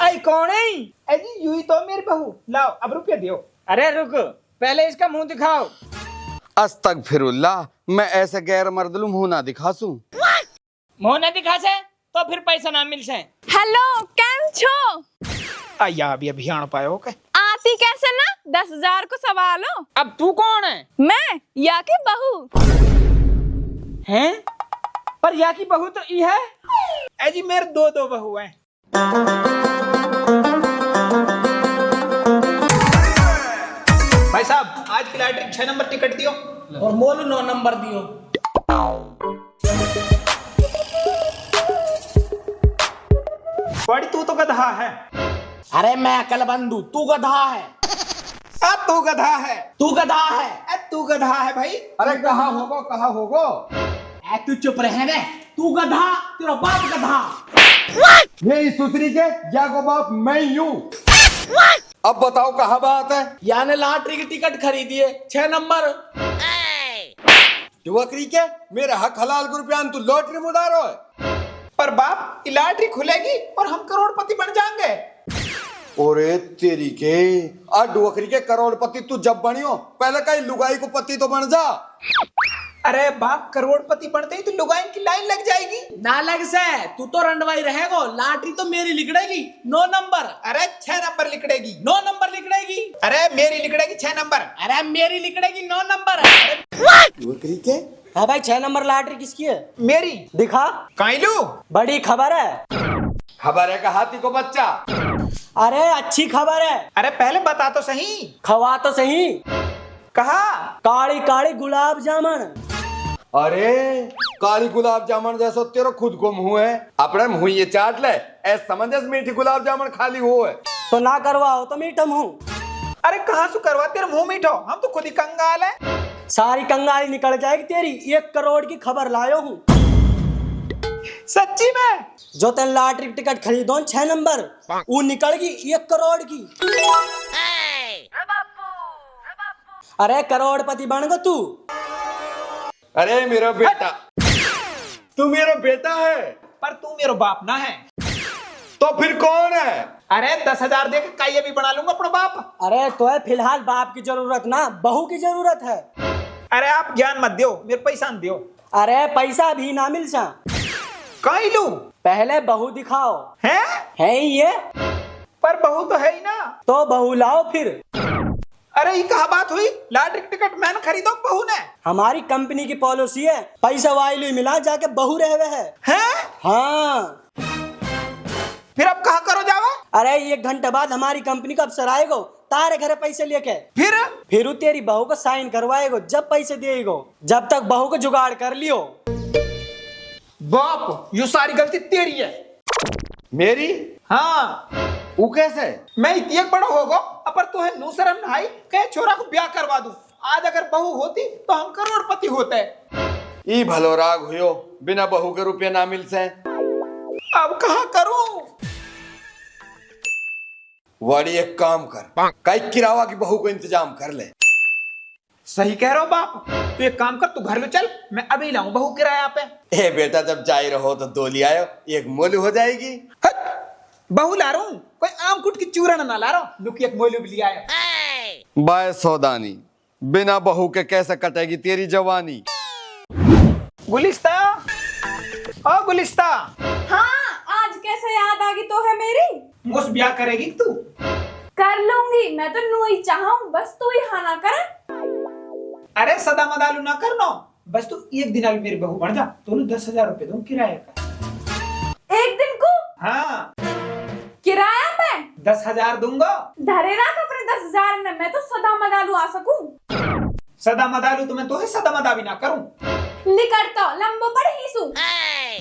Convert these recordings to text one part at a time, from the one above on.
आई कौन है? अजी यूं ही तो मेरी बहू। लाओ अब रुपया दियो। अरे रुक, पहले इसका मुंह दिखाओ। अस्तगफिरुल्लाह, मैं ऐसे गैर मर्दलू मुंह ना दिखासूं। मुंह न दिखा से तो फिर पैसा ना मिल से। हेलो, केम छो? आया अभी आन पायो के। आती कैसे ना, 10,000 को सवालो। अब तू कौन है? मैं या की बहू हैं? पर या की बहू तो ई है। अजी मेरे दो बहू हैं। भाई साहब आज की लॉटरी 6 नंबर टिकट दियो और मोलू 9 नंबर दियो। बड़ी तू तो गधा है। अरे मैं अकल बंधु, तू गधा है। तू गधा है। तू गधा है। तू गधा है भाई। अरे कहाँ होगो? तू चुप रहे रे, तू गधा, तेरा बाप गधा। ये सुसरी के जागो बाप मैं यूं। अब बताओ कहाँ बात है? याने लॉटरी की टिकट खरीदी है 6 नंबर। बकरी के मेरे हक हलाल को रुपया तू लॉटरी में उड़ा रहा है। पर बाप लॉटरी खुलेगी और हम करोड़पति बन जाएंगे। ओरे तेरी के बकरी के करोड़पति तू जब बनियो पहले कहीं लुगाई को पति तो बन जा। अरे बाप करोड़पति बनते ही तो लुगाइन की लाइन लग जाएगी। ना लग से, तू तो रंडवाई रहेगो। लॉटरी तो मेरी लिखड़ेगी 9 नंबर। अरे 6 नंबर लिखड़ेगी। 9 नंबर लिखड़ेगी। अरे मेरी लिखड़ेगी 6 नंबर। अरे मेरी लिखड़ेगी 9 नंबर। बकरी के हाँ भाई, 6 नंबर लॉटरी किसकी है? मेरी। दिखा, काइलू बड़ी खबर है। खबर है का हाथी को बच्चा। अरे अच्छी खबर है। अरे पहले बता तो सही। खवा तो सही। कहा? काली काली गुलाब जामुन। अरे काली गुलाब जामुन जैसा तेरा खुद को मुंह है, अपने मुंह ये चाट ले। ऐसा समझ मीठी गुलाब जामुन खाली हो है तो ना करवाओ तो मीठा मुंह। अरे कहाँ से करवा, तेरे मुंह मीठो, हम तो खुद ही कंगाल है। सारी कंगाली निकल जाएगी तेरी। 1 करोड़ की खबर लायो हूँ। सच्ची में? जो तेन लॉटरी टिकट खरीदो 6 नंबर, वो निकल गई 1 करोड़ की। अरे करोड़पति बन गो तू। अरे मेरा बेटा, तू मेरा बेटा है। पर तू मेरा बाप ना है। तो फिर कौन है? अरे 10,000 दे के काये भी बना लूंगा अपना बाप। अरे तो है फिलहाल बाप की जरूरत ना, बहू की जरूरत है। अरे आप ज्ञान मत दियो, मेरे पैसा न दियो। अरे पैसा भी ना मिल सा। काई लू? पहले बहू दिखाओ। है ये? पर बहू तो है ही ना। तो बहू लाओ फिर। अरे ये कहा बात हुई? लॉटरी टिकट मैंने खरीदो बहू ने। हमारी कंपनी की पॉलिसी है, पैसा वाइल मिला जाके बहू रहे है। हाँ। फिर अब कहा करो जावा? अरे 1 घंटे बाद हमारी कंपनी का अफसर आएगो तारे घरे पैसे लेके। फिर तेरी बहू को साइन करवाएगो, जब पैसे देगो। जब तक बहू को जुगाड़ कर लियो। बाप ये सारी गलती तेरी है। मेरी? हाँ। वो कैसे? मैं इतनी बड़ा होगो अपर तो है नो शर्म नहाई के छोरा को ब्याह करवा दूं। आज अगर बहू होती तो हम करोड़पति होते। ई भलो राग हुयो, बिना बहू के रुपये ना मिल से। अब कहा करूं? वाड़ी एक काम कर, कई किरावा की बहू को इंतजाम कर ले। सही कह रहा हो बाप। तू एक काम कर, तू घर में चल, मैं अभी लाऊं बहू किराया पे। ए बेटा, जब जा ही रहो तो 2 ले आयो, एक मोलू हो जाएगी। बहू ला रहा हूँ, कोई आम कुट की चूरन ना ला रहा हूँ। लुक एक मोलू भी लिया है। बाय सौदानी, बिना बहू के कैसे कटेगी तेरी जवानी। गुलिस्ता, ओ गुलिस्ता। हाँ, आज कैसे याद आ गई तो है मेरी। मुझसे ब्याह करेगी तू? कर लूंगी, मैं तो नू ही चाहूं, बस तू ही हाँ ना कर। अरे सदा मदालू ना करनो, बस तू एक दिन आलू मेरी बहू बन जा, तो 10,000 रुपए दूं किराए का। एक दिन को? हाँ। किराया पे 10,000 दूंगा। धरे रख अपने 10,000 में, मैं तो सदा मदालू आ सकूं। सदा मदालू तो मैं तो है सदा मदा भी ना करूं। लिकर तो लंबो पड़ ही सू।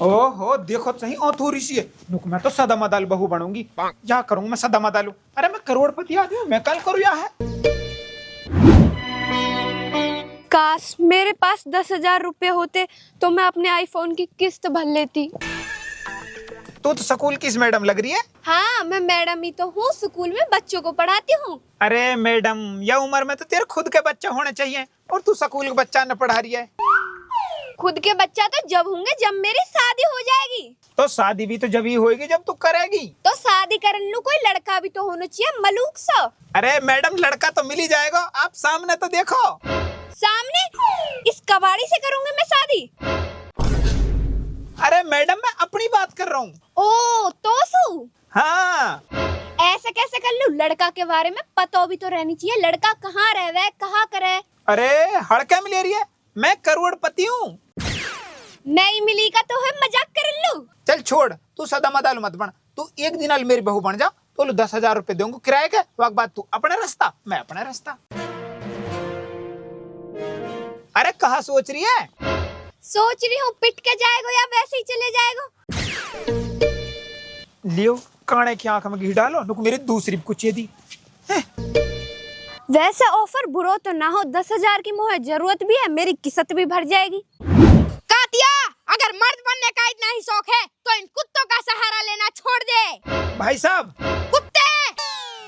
ओहो देखो सही औथोरी सी है। रुक, मैं तो सदा मदालू बहू बनूंगी। क्या करूं मैं सदा मदालू? अरे मैं करोड़पति आदमी हूं, मैं कल करूं या है। काश मेरे पास 10,000 रुपए होते तो मैं अपने आईफोन की किस्त भर लेती। तू तो स्कूल की मैडम लग रही है। हाँ, मैं मैडम ही तो हूँ, स्कूल में बच्चों को पढ़ाती हूँ। अरे मैडम, यह उम्र में तो तेरे खुद के बच्चे होने चाहिए और तू स्कूल के बच्चा न पढ़ा रही है। खुद के बच्चा तो जब होंगे जब मेरी शादी हो जाएगी। तो शादी भी तो जब ही होगी जब तू करेगी। तो शादी कर लूं, कोई लड़का भी तो होना चाहिए मलूक सा। अरे मैडम लड़का तो मिल ही जाएगा, आप सामने तो देखो। सामने? इस कबाड़ी से करूंगी मैं शादी? अरे मैडम मैं अपनी बात कर रहा हूँ। ओ तो सु हाँ ऐसे कैसे कर लूं? लड़का के बारे में पता भी तो रहनी चाहिए, लड़का कहाँ रहे, कहाँ करे। अरे हड़का मिल रही है, मैं करोड़पति हूँ। नहीं मिली का तो है मजाक कर लूं। चल छोड़, तू सदा मदाल मत बन। तू एक दिन आल मेरी बहू बन जा तो 10,000 रुपए दूंगा किराए के। वक्त बाद तू अपना रास्ता, मैं अपना रास्ता। अरे कहाँ सोच रही है? सोच रही हूँ पिट के जाएगा या वैसे ही चले जाएगा। लियो काने की आंख में घी डालो, नुक मेरी दूसरी कुछ दी। वैसे ऑफर बुरा तो ना हो, 10,000 की मुझे जरूरत भी है, मेरी किस्मत भी भर जाएगी। कातिया, अगर मर्द बनने का इतना ही शौक है तो इन कुत्तों का सहारा लेना छोड़ दे। भाई साहब कुत्ते,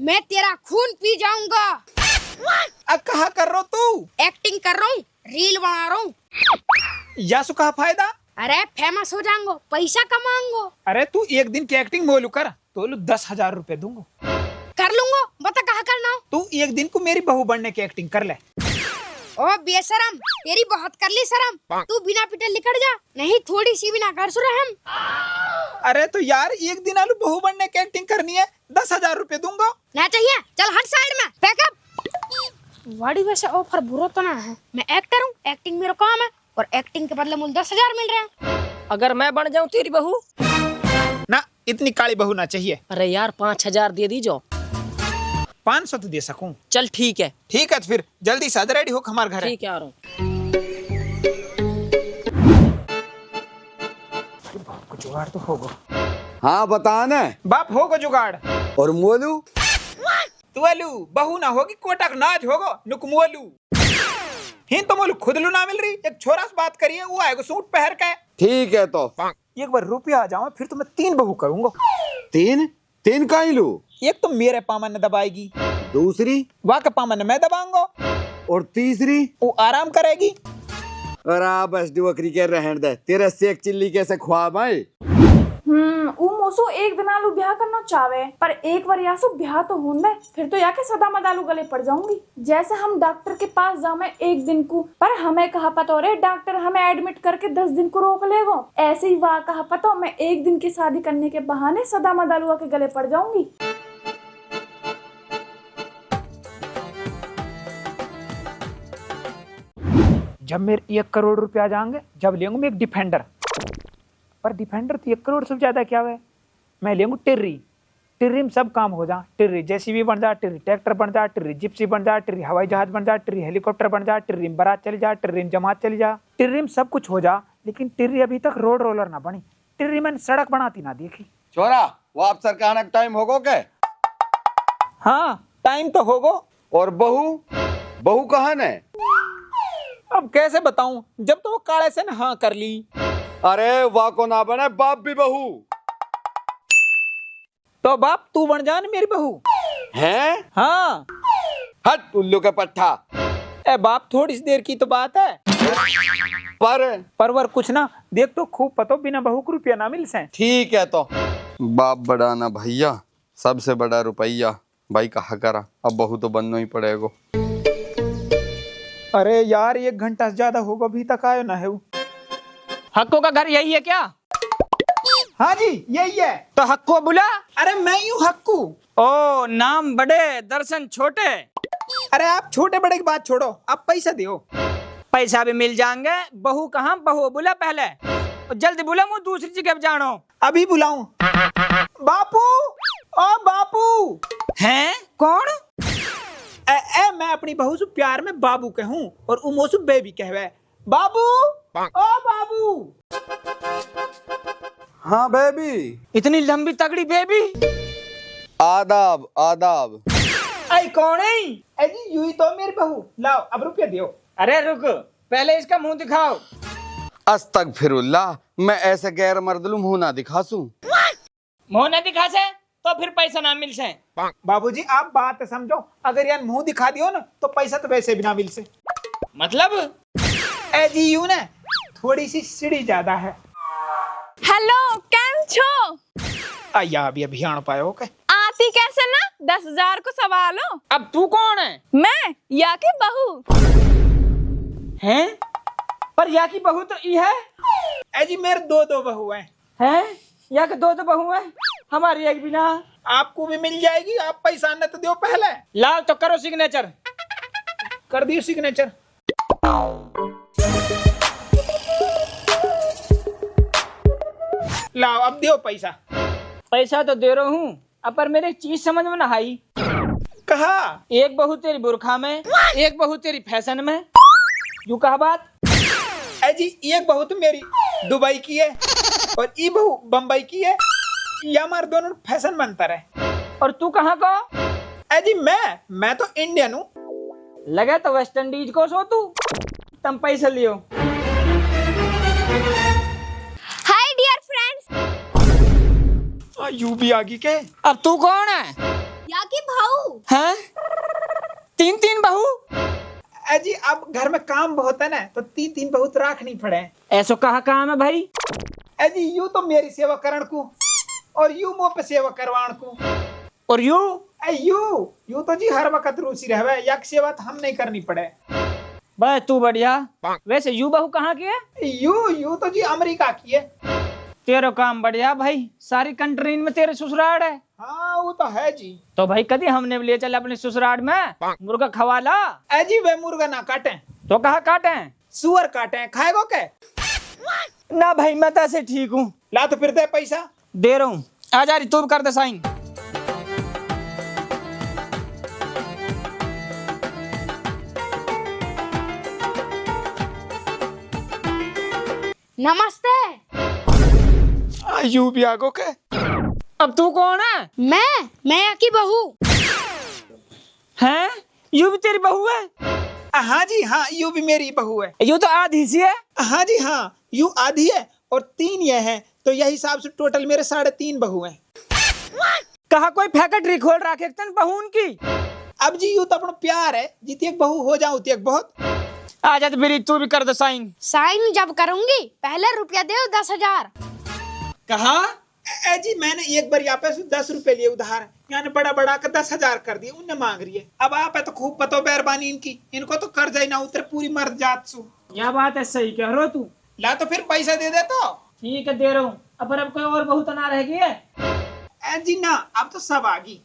मैं तेरा खून पी जाऊंगा। कहा कर रहा तू? एक्टिंग कर रहा हूँ, रील बना रहा हूँ। यासु कहा फायदा? अरे फेमस हो जाऊंगा, पैसा कमाऊंगा। अरे तू एक दिन की एक्टिंग मोलू कर तो 10,000 रुपए दूंगा। कर लूंगा, बता कहाँ करना। तू एक दिन को मेरी बहू बनने की एक्टिंग कर ले। ओ बेशरम, तेरी बहुत कर ली शर्म। तू बिना पिटे निकल जा, नहीं थोड़ी सी भी ना कर सुरहम। अरे तो यार एक दिन आलू बहू बनने की एक्टिंग करनी है, 10,000 रुपए दूंगा। ना चाहिए, चल हट साइड में, पैकअप। वाड़ी वैसे ऑफर बुरा तो ना है, मैं एक्टर हूँ, एक्टिंग मेरा काम है और एक्टिंग के बदले मुझे 10,000 मिल रहे हैं। अगर मैं बन जाऊं तेरी बहू? ना इतनी काली बहू ना चाहिए। अरे यार 5,000 दे दीजो। 500 तो दे सकूं। चल ठीक है। ठीक है तो फिर जल्दी से रेडी हो, हमारे घर है। ठीक है आ रहा हूँ। कुछ जुगाड़ तो होगा। हाँ बता न। बाप होगा जुगाड़। और मोलू? तू अलू बहू ना होगी, कोटक नाच होगा, नुक मोलू। हिं तो मोलू खुद लू ना मिल रही, एक छोरा से बात करिए, वो आएगा सूट पहन के। ठीक है तो एक बार रुपया आ जाओ फिर तो मैं 3 बहू करूंगा। 3 का ही लू? एक तो मेरे पामन ने दबाएगी, दूसरी वहाँ का पामन मैं दबाऊंगा, और तीसरी वो आराम करेगी। अरे बस बकरी के रहन दे, तेरे सेक चिल्ली कैसे ख्वाब आए। ऊ मोसो एक दिन आलू ब्याह करना चाहे, पर एक बार यासु ब्याह तो होंदे, फिर तो याके सदा मदालू गले पड़ जाऊंगी। जैसे हम डॉक्टर के पास जामे एक दिन को, पर हमें कहा पता रे डॉक्टर हमें एडमिट करके 10 दिन को रोक लेगो, ऐसे ही वहाँ कहा पता मैं एक दिन की शादी करने के बहाने सदा मदालुआ के गले पड़ जाऊंगी। जब मेरे 1 करोड़ रुपया जाएंगे, जब लेंगे मैं एक डिफेंडर। पर डिफेंडर तो 1 करोड़ से ज्यादा क्या है, मैं लेंगे टिर्री। टिर्री में सब काम हो जा, टिर्री जेसीबी बन जा, टिर्री ट्रैक्टर बन जा, टिर्री जिप्सी बन जा, टिर्री हवाई जहाज बन जा, टिर्री हेलीकॉप्टर बन जा, टिर्री में बारात चली जा, टिर्री में जमात चली जा, टिर्री में सब कुछ हो जा। लेकिन टिर्री अभी तक रोड रोलर ना बनी, टिर्री मैंने सड़क बनाती ना देखी। छोरा वो आप सर का टाइम होगो के? हाँ टाइम तो होगो। और बहू कहाँ ने? अब कैसे बताऊं, जब तो वो काले से ना हाँ कर ली। अरे वाह को ना बने बाप भी बहू। तो बाप तू बन जा मेरी बहू। हैं? हाँ। हट उल्लू का पट्टा। ए बाप थोड़ी सी देर की तो बात है। परवर कुछ ना, देख तो खूब पतो बिना बहू को रुपया ना मिल से। ठीक है तो बाप बड़ा ना भैया, सबसे बड़ा रुपया भाई कहा करा, अब बहू तो बनना ही पड़ेगा। अरे यार 1 घंटा से ज्यादा होगा, अभी तक आयो ना है वो। हक्को का घर यही है क्या? हाँ जी यही है। तो हक्को बुला। अरे मैं ही हूँ हक्कू। ओ नाम बड़े दर्शन छोटे। अरे आप छोटे बड़े की बात छोड़ो, आप पैसा दो। पैसा भी मिल जाएंगे। बहू कहाँ, बहू बुला पहले, जल्दी बुला, मुझे दूसरी जगह जानो। अभी बुलाऊं? बापू, ओ बापू। हैं कौन? मैं अपनी बहू से प्यार में बाबू कहूँ और उमोसु बेबी कहवे। बाबू, ओ बाबू। हाँ बेबी। इतनी लंबी तगड़ी बेबी। आदाब आदाब। आई कौन है? अजी यूं ही तो मेरी बहू। लाओ अब रुपया दियो। अरे रुक, पहले इसका मुंह दिखाओ। अस्तगफिरुल्लाह, मैं ऐसे गैर मर्दलू मुंह ना दिखासूं। मुंह न दिखा से तो फिर पैसा ना मिल से। बाबूजी आप बात समझो, अगर यार मुंह दिखा दियो ना तो पैसा तो वैसे भी ना मिल से। मतलब? ए जी यूं ना, थोड़ी सी सीढ़ी ज्यादा है। हेलो केम छो? आया अभी अभियान पायो के आती कैसे ना 10,000 को सवालो। अब तू कौन है? मैं या की बहू। हैं? पर या की बहू तो ई है। ए जी मेरे दो बहू हैं? या के दो बहू है, हमारी एक बिना। आपको भी मिल जाएगी, आप पैसा न तो दो पहले। लाओ तो करो सिग्नेचर। कर दियो सिग्नेचर। लाओ अब दियो पैसा। पैसा तो दे रहा हूँ, अब पर मेरे एक चीज समझ में ना आई। कहा? एक बहू तेरी बुरखा में, एक बहू तेरी फैशन में। यूं कहा बात? ए जी एक बहू तो मेरी दुबई की है और ई बहू बम्बई की है। ये हमारे दोनों फैशन में अंतर है। और तू कहाँ का? ए जी मैं तो इंडियन हूँ। लगे तो वेस्ट इंडीज को सो तू। तुम पैसा लियो। Hi dear friends. यू भी आगे के। अब तू कौन है? या की भाऊ। हैं? तीन बहू? ए जी अब घर में काम बहुत है ना, तो तीन बहुत रखनी पड़े। ऐसो कहा काम है भाई? ए जी यू तो मेरी सेवा करण को और यू मुँह पे सेवा करवाण को। और यू? यू तो जी हर वक्त रूसी रहवे, यक सेवा तो हम नहीं करनी पड़े। बस तू बढ़िया। वैसे यू बहू कहाँ की है? यू तो जी अमेरिका की है। तेरा काम बढ़िया भाई, सारी कंट्री में तेरे ससुराल है। हाँ वो तो है जी। तो भाई कभी हमने भी ले चल अपने ससुराल में मुर्गा खवाला। ए जी वे मुर्गा ना काटे तो कहा काटे? सुअर काटे, खाएगो के? ना भाई मैं तो ऐसे ठीक हूँ। ला तो फिर दे पैसा। दे रहा हूँ, आ जा रही तू भी कर दे साइन। नमस्ते। यू भी आगो के। अब तू कौन है? मैं या की बहू। हैं? यू भी तेरी बहू है? हाँ जी हाँ, यू भी मेरी बहू है। यू तो आधी सी है। हाँ जी हाँ, यू आधी है और 3 ये है, तो यही हिसाब से टोटल मेरे 3.5 बहू हैं। कहा कोई फैक्ट्री खोल रखे तन बहून की। अब जी यू तो अपना प्यार है, जीती एक बहू हो जाऊँ एक बहुत। आ जा तो मेरी तू भी कर दे साइन। साइन जब करूंगी पहले रुपया दे 10,000। कहा? ए जी मैंने एक बार यहाँ पे 10 रुपए लिए उधार, यानी बड़ा कर 10,000 कर दिए। उनने मांग रही है। अब आप है तो खूब पतो मेहरबानी इनकी, इनको तो कर्ज ही ना उतरे पूरी मर्द जात सु। यह बात है, सही कह रहा तू। ला तो फिर पैसा दे दे तो। ठीक है दे रहा हूँ। अब कोई और बहू तो ना रह गई है? ए जी ना, अब तो सब आ गई।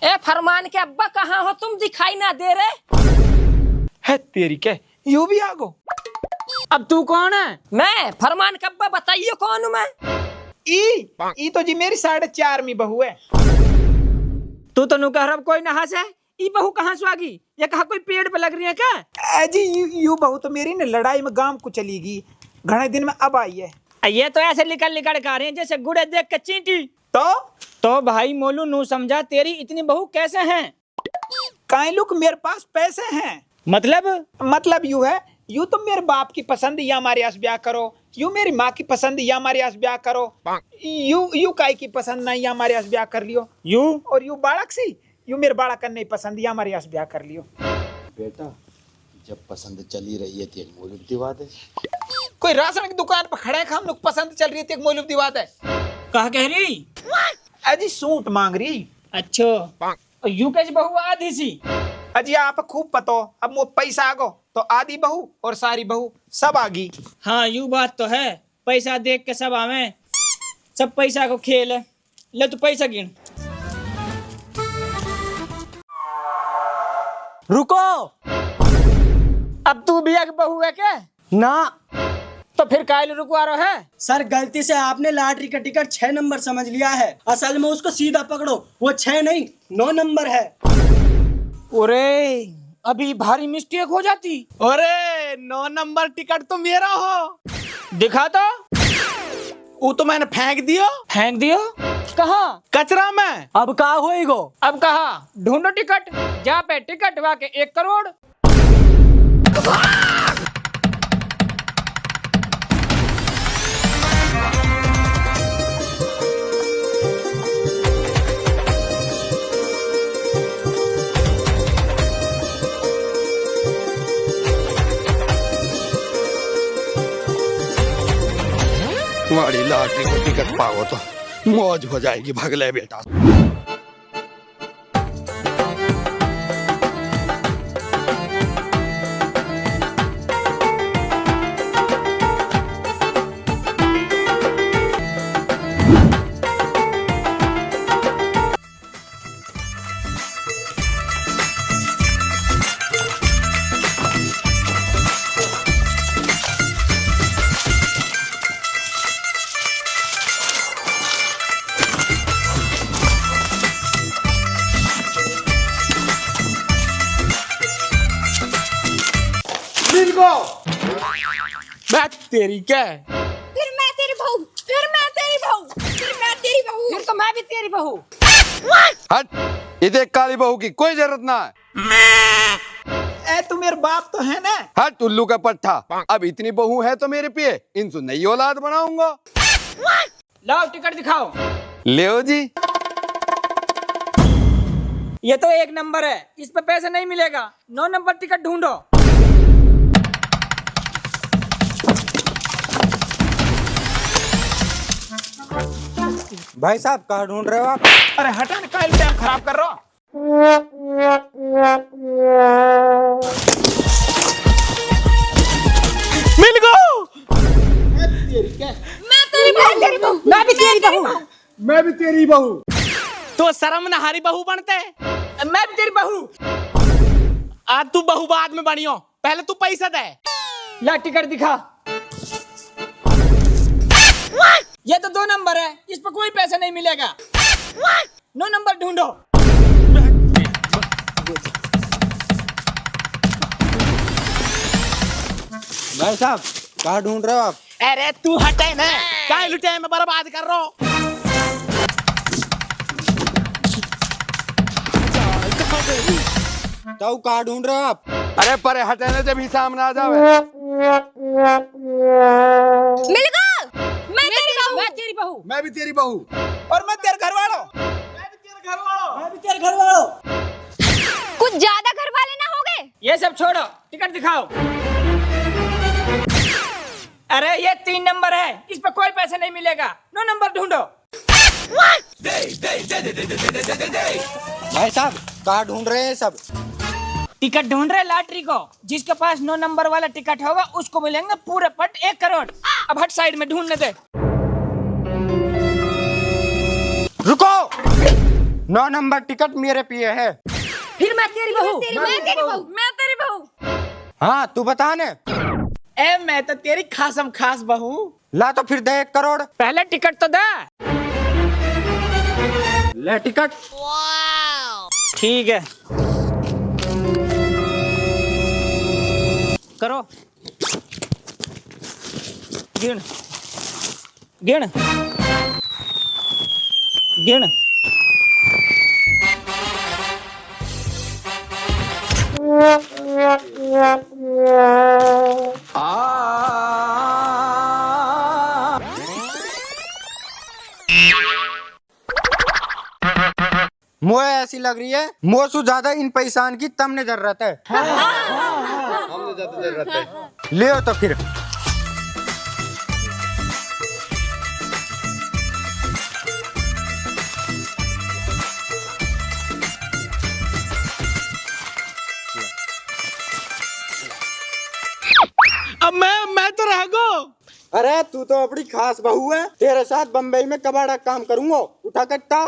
ए फरमान के अब्बा कहाँ हो तुम, दिखाई ना दे रहे? है तेरी के, यू भी आगो। अब तू कौन है? मैं फरमान के अब्बा, बताइए कौन हूँ मैं? ई तो जी मेरी 4.5वीं बहू है। तू तो नु कह रहा कोई नहा से। ई बहू कहाँ से आ गई? ये कहा कोई पेड़ पे लग रही है क्या? ए जी यू बहू तो मेरी ने लड़ाई में गांव को चली गई, घने दिन में अब आई है। ये तो ऐसे निकल कर रहे हैं जैसे गुड़े देख के चींटी। तो भाई मोलू नू समझा, तेरी इतनी बहू कैसे हैं? काहे लुक मेरे पास पैसे हैं। मतलब यू है, यू तो मेरे बाप की पसंद या हमारे यहाँ ब्याह करो, यू मेरी माँ की पसंद या हमारे यहाँ ब्याह करो, यू काई की पसंद नहीं या हमारे यहाँ ब्याह कर लियो, और यू बालक सी, यू मेरे बालक करने नहीं पसंद या हमारे यहाँ ब्याह कर लियो। बेटा जब पसंद चली रही है तो एक मौलूद दिवा दे। कोई राशन की दुकान पर खड़े हम लोग, पसंद चल रही थी, एक मौलूद दिवा दे। कहा कह रही? अजी सूट मांग रही। अच्छा, यू कैसी बहू आधी सी? अजी आप खूब पतो, अब मुझ पैसा आगो तो आधी बहू और सारी बहू सब आ गई। हाँ यू बात तो है, पैसा देख के सब आवे, सब पैसा को खेल है। ले तू पैसा गिन। रुको, अब तू भी एक बहू है क्या? ना। तो फिर काहे लिए रुकवा रहा है? सर गलती से आपने लॉटरी का टिकट 6 नंबर समझ लिया है, असल में उसको सीधा पकड़ो, वो 6 नहीं 9 नंबर है। अरे अभी भारी मिस्टेक हो जाती। अरे 9 नंबर टिकट तो मेरा हो। दिखा तो। वो तो मैंने फेंक दियो। फेंक दियो? कहाँ? कचरा में। अब का होएगो? अब कहा ढूंढो टिकट, जा पे टिकट वाके 1 करोड़। लॉटरी को टिकट पाओ तो मौज हो जाएगी। भगले बेटा। बात तेरी क्या? फिर मैं तेरी बहू, फिर मैं तेरी बहू, फिर मैं तेरी बहू, फिर तो मैं भी तेरी बहू। हट, इधर काली बहू की कोई जरूरत ना है। ए तू मेरे बाप तो है ना? हट उल्लू का पट्टा। अब इतनी बहू है तो मेरे पिए इनसे नई औलाद बनाऊंगा। लाओ टिकट दिखाओ। ले जी। ये तो 1 नंबर है, इस पे पैसे नहीं मिलेगा। 9 नंबर टिकट ढूंढो। भाई साहब कहाँ ढूंढ रहे हो आप? अरे हटा ना, कल टाइम खराब कर रहा। मिल गो। मैं तेरी बहू, मैं भी तेरी बहू। मैं भी तेरी बहू। तो शर्म नहारी बहू बनते। मैं भी तेरी बहू। आज तू बहू बाद में बनियो, पहले तू पैसा दे। ला टिकट दिखा। ये तो 2 नंबर है, इस पर कोई पैसा नहीं मिलेगा। 9 नंबर ढूंढो। भाई साहब कहाँ ढूंढ रहे हो आप? अरे तू हटे ना, काय लुटे में बर्बाद कर रहा हो। ताऊ कहाँ ढूंढ रहे हो आप? अरे परे हटाने जब ही सामने आ जावे। मिल गया। मैं तेरी बहू, मैं तेरी बहू। मैं भी तेरी बहू। और मैं तेरे घर वालों। मैं भी तेरे घर वालों। कुछ ज्यादा घर वाले ना हो गए? ये सब छोड़ो, टिकट दिखाओ। अरे ये 3 नंबर है, इस पे कोई पैसा नहीं मिलेगा। 9 नंबर ढूंढो। भाई साहब कहाँ ढूंढ रहे हैं सब? टिकट ढूंढ रहे लॉटरी को। जिसके पास 9 नंबर वाला टिकट होगा उसको मिलेंगे पूरे पट 1 करोड़। अब हट साइड में ढूंढने दे। रुको, 9 नंबर टिकट मेरे पिए है। फिर मैं तेरी बहू। मैं तेरी बहू, मैं तेरी बहू। हाँ तू बता ने। ए मैं तो तेरी खासम खास बहू। ला तो फिर दे 1 करोड़। पहले टिकट तो दे। ले टिकट। ठीक है, करो। गिन गिन गिन। मुझे ऐसी लग रही है मोसू ज्यादा इन पैसान की तब ने जरूरत है। हमने ज्यादा जरूरत है। ले तो फिर। अब मैं तो रह गो। अरे तू तो अपनी खास बहू है, तेरे साथ बम्बई में कबाड़ा काम करूंगा। उठा कट्टा।